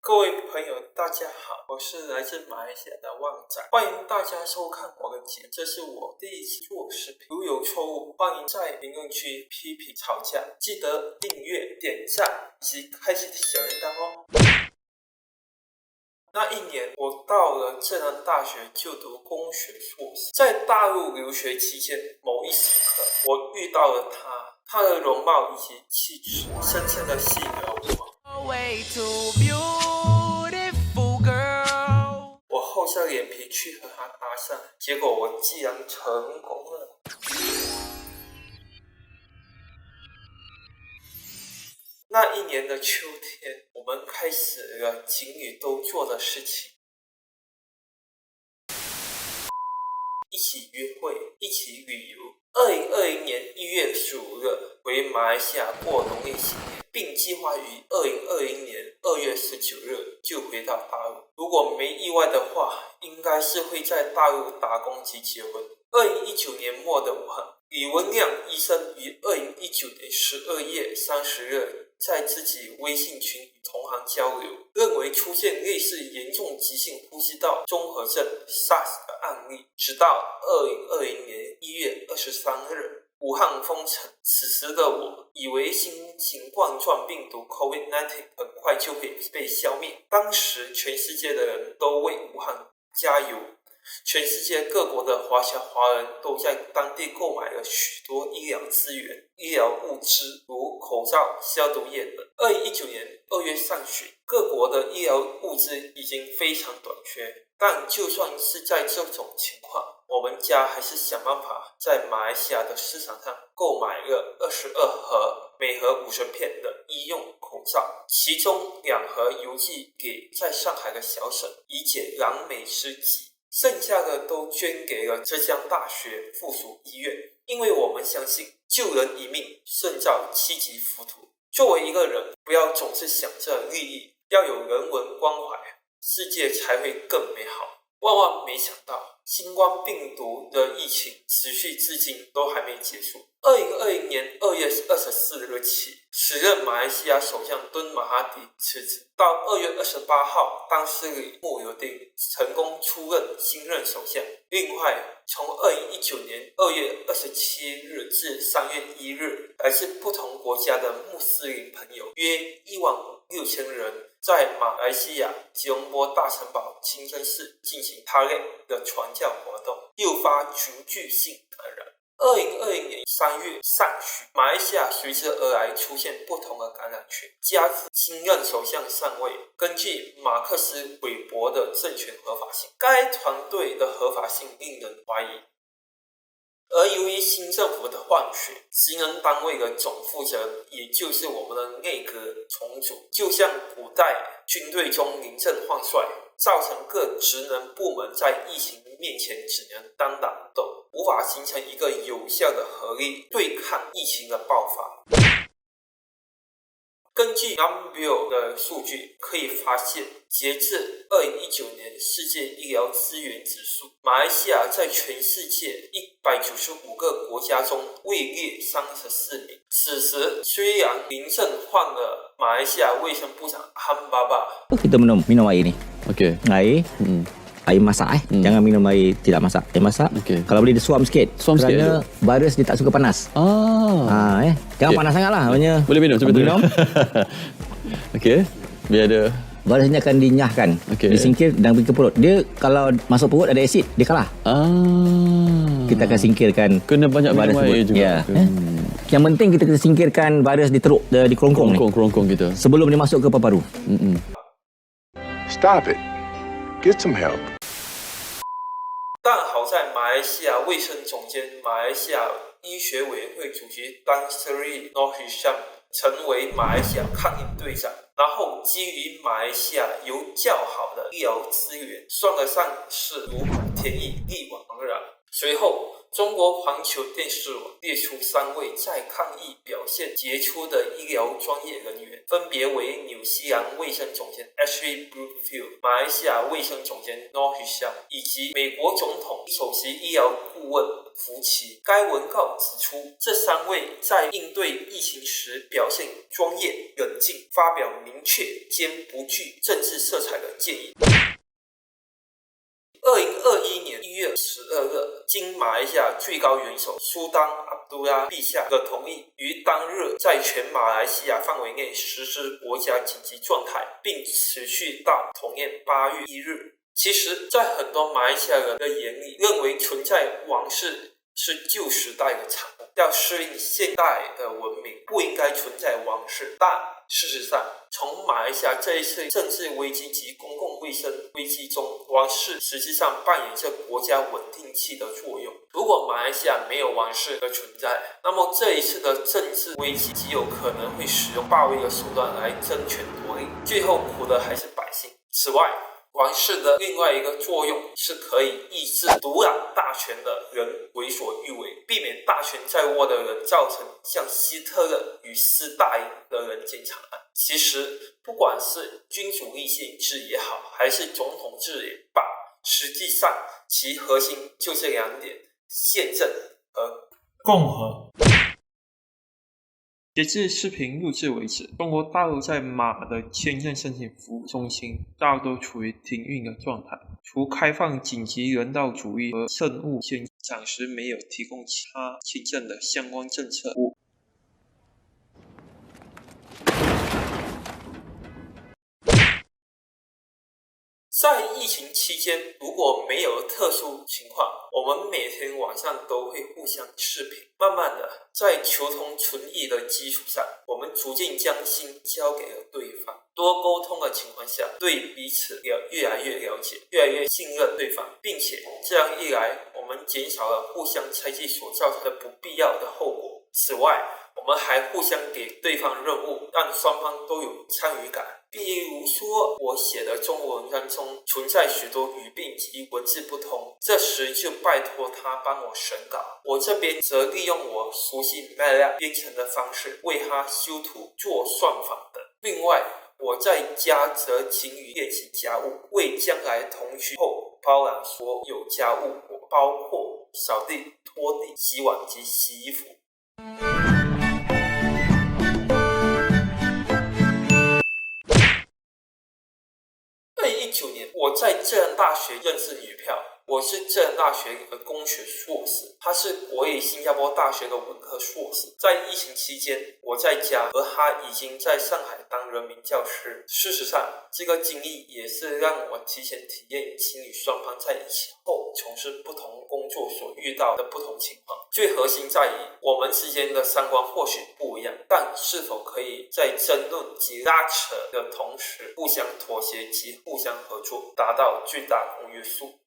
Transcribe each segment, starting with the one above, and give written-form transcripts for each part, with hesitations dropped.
各位朋友，大家好，我是来自马来西亚的旺仔，欢迎大家收看我的节目。这是我第一次做视频，如有错误，欢迎在评论区批评吵架，记得订阅、点赞以及开启小铃铛哦。那一年，我到了浙南大学就读工学硕士，在大陆留学期间，某一时刻，我遇到了她的容貌以及气质，深深的吸引了我。我厚着脸皮去和她搭讪，结果我竟然成功了。那一年的秋天，我们开始了情侣都做的事情，一起约会，一起旅游。2020年1月15日回马来西亚过农历新年，并计划于2020年2月19日就回到大陆。如果没意外的话，应该是会在大陆打工及结婚。2019年末的武汉，李文亮医生于2019年12月30日在自己微信群与同行交流，认为出现类似严重急性呼吸道综合症 SARS 的案例，直到2020年1月23日武汉封城。此时的我以为新型冠状病毒 COVID-19 很快就会被消灭，当时全世界的人都为武汉加油，全世界各国的华侨华人都在当地购买了许多医疗资源、医疗物资，如口罩、消毒液等。2019年2月上旬，各国的医疗物资已经非常短缺，但就算是在这种情况，我们家还是想办法在马来西亚的市场上购买了22盒每盒50片的医用口罩，其中2盒邮寄给在上海的小省，以解燃眉之急，剩下的都捐给了浙江大学附属医院，因为我们相信救人一命胜造7级浮屠。作为一个人，不要总是想着利益，要有人文关怀，世界才会更美好。万万没想到，新冠病毒的疫情持续至今都还没结束。2020年2月24日起，时任马来西亚首相敦马哈迪辞职，到2月28号，当时里慕尤丁成功出任新任首相。另外，从2019年2月27日至3月1日，来自不同国家的穆斯林朋友约16000人，在马来西亚吉隆坡大城堡清真寺进行塔累的传教活动，诱发群聚性感染。2020年3月上旬，马来西亚随之而来出现不同的感染群，加之新任首相上位，根据马克思韦伯的政权合法性，该团队的合法性令人怀疑。而由于新政府的换选，职能单位的总负责人，也就是我们的内阁重组，就像古代军队中临阵换帅，造成各职能部门在疫情面前只能单打独斗，无法形成一个有效的合力对抗疫情的爆发。根据 Numbeo 的数据可以发现，截至2019年世界医疗资源指数，马来西亚在全世界195个国家中位列34名。此时虽然临阵换了马来西亚卫生部长Han Baba. Kita minum air ni. Okey. Air. Air masak Jangan minum air tidak masak. Air masak. Okey. Kalau boleh disuam sikit. Kerana virus dia tak suka panas. Jangan panas sangatlah. Boleh minum sampai minum. Okey. Biar ada virus ni akan dinyahkan. Disingkir dan pergi ke perut. Dia kalau masuk perut ada asid, dia kalah. Kita akan singkirkan. Kena banyak minum air juga. Ya. Yang penting kita singkirkan virus di teruk, di kerongkong ni. Kerongkong kita. Sebelum dia masuk ke paru-paru. Stop it. Get some help. 但好在马来西亚卫生总监、马来西亚医学委员会主席丹斯利诺希山成为马来西亚抗疫队长，然后基于马来西亚有较好的医疗资源，算得上是如虎添翼，力挽狂澜。随后，中国环球电视网列出3位在抗疫表现杰出的医疗专业人员，分别为纽西兰卫生总监 Ash Ashley Brookfield、马来西亚卫生总监 Noor Hisham 以及美国总统首席医疗顾问福奇。该文告指出，这3位在应对疫情时表现专业、冷静，发表明确兼不具政治色彩的建议。2021年1月12日，经马来西亚最高元首苏丹阿卜杜拉陛下的同意，于当日在全马来西亚范围内实施国家紧急状态，并持续到同年8月1日。其实，在很多马来西亚人的眼里，认为存在王室是旧时代的产物，要适应现代的文明，不应该存在王室。但事实上，从马来西亚这一次政治危机及公共卫生危机中，王室实际上扮演着国家稳定器的作用。如果马来西亚没有王室的存在，那么这一次的政治危机极有可能会使用暴力的手段来争权夺利，最后苦的还是百姓。此外，王室的另外一个作用是可以抑制独揽大权的人为所欲为，避免大权在握的人造成像希特勒与斯大林的人间惨案。其实，不管是君主立宪制也好，还是总统制也罢，实际上其核心就是2点：宪政和共和。截至视频录制为止，中国大陆在马的签证申请服务中心大都处于停运的状态，除开放紧急人道主义和政务签，暂时没有提供其他签证的相关政策。在疫情期间，如果没有特殊情况，我们每天晚上都会互相视频。慢慢的，在求同存异的基础上，我们逐渐将心交给了对方。多沟通的情况下，对彼此越来越了解，越来越信任对方，并且这样一来，我们减少了互相猜忌所造成的不必要的后果。此外，我们还互相给对方任务，让双方都有参与感。比如说，我写的中文文章中存在许多语病及文字不通，这时就拜托他帮我审稿，我这边则利用我熟悉 MATLAB 编程的方式为他修图、做算法等。另外，我在家则勤于练习家务，为将来同居后包揽所有家务活，包括扫地、拖地、洗碗及洗衣服。2019年，我在浙江大学认识女票。我是浙江大学的工学硕士，她是国立新加坡大学的文科硕士。在疫情期间，我在家，而她已经在上海当人民教师。事实上，这个经历也是让我提前体验情侣双方在一起后从事不同工作所遇到的不同情况。最核心在于，我们之间的三观或许不一样，但是否可以在争论及拉扯的同时，互相妥协及互相合作，达到最大公约数。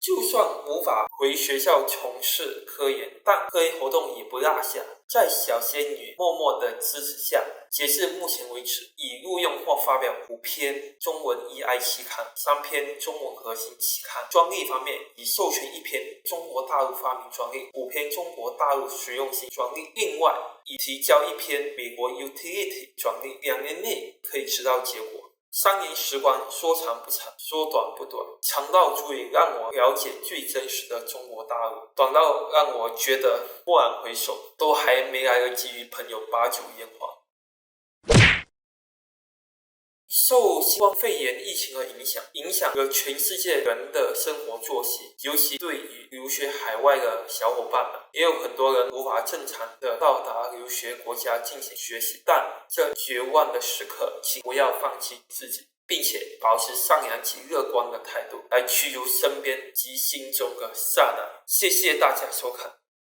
就算无法回学校从事科研，但科研活动也不落下。在小仙女默默的支持下，截至目前为止，已录用或发表5篇中文 EI 期刊、3篇中文核心期刊。专利方面，已授权1篇中国大陆发明专利，5篇中国大陆实用性专利。另外，已提交1篇美国 Utility 专利，2年内可以知道结果。3年时光，说长不长，说短不短，长到足以让我了解最真实的中国大陆，短到让我觉得蓦然回首，都还没来得及与朋友把酒言欢。受新冠肺炎疫情的影响了全世界人的生活作息，尤其对于留学海外的小伙伴们，也有很多人无法正常的到达留学国家进行学习。但这绝望的时刻，请不要放弃自己，并且保持善良及乐观的态度，来驱逐身边及心中的刹那。谢谢大家收看。